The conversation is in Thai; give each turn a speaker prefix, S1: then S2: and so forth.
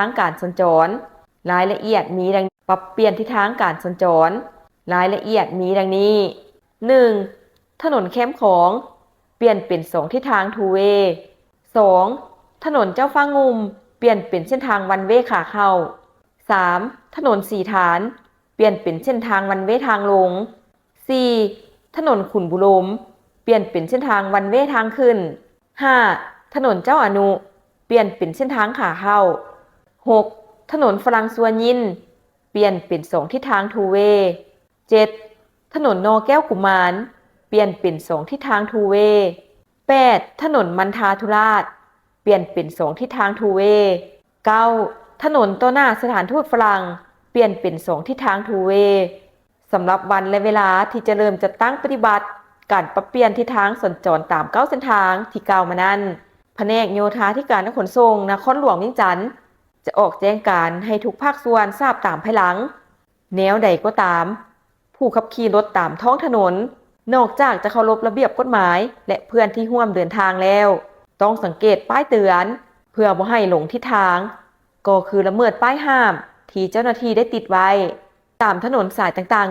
S1: ทางการสัญจรรายละเอียดมีดังปรับเปลี่ยนทิศทางการสัญจรรายละเอียดมีดังนี้ 1. ถนนแคมป์ของเปลี่ยนเป็น2ทิศทางทูเวย์ 2. ถนนเจ้าฟ้างุมเปลี่ยนเป็นเส้นทางวันเวย์ขาเข้า 3. ถนนสีฐานเปลี่ยนเป็นเส้นทางวันเวย์ทางลง 4. ถนนขุนบุรมเปลี่ยนเป็นเส้นทางวันเวย์ทางขึ้น 5. ถนนเจ้าอนุเปลี่ยนเป็นเส้นทางขาเข้า 6. ถนนฝรั่งซัวยินเปลี่ยนเป็น2ทิศทางทูเวย์ 7. ถนนนอแก้วกุมารเปลี่ยนเป็น2ทิศทางทูเวย์ 8. ถนนมันทาธุราชเปลี่ยนเป็น2ทิศทางทูเวย์ 9. ถนนต้นหน้าสถานทูตฝรั่งเปลี่ยนเป็น2ทิศทางทูเวย์สำหรับวันและเวลาที่จะเริ่มจัดตั้งปฏิบัติการปรับเปลี่ยนทิศทางสัญจรตาม9เส้นทางที่กล่าวมานั้นแผนกโยธาธิการและขนส่งนครหลวงเวียงจันทร์จะออกแจ้งการให้ทุกภาคส่วนทราบตามภายหลังแนวใดก็ตามผู้ขับขี่รถตามท้องถนนนอกจากจะเคารพระเบียบกฎหมายและเพื่อนที่ร่วมเดินทางแล้วต้องสังเกตป้ายเตือนเพื่อบ่ให้หลงทิศทางก็คือละเมิดป้ายห้ามที่เจ้าหน้าที่ได้ติดไว้ตามถนนสายต่างๆ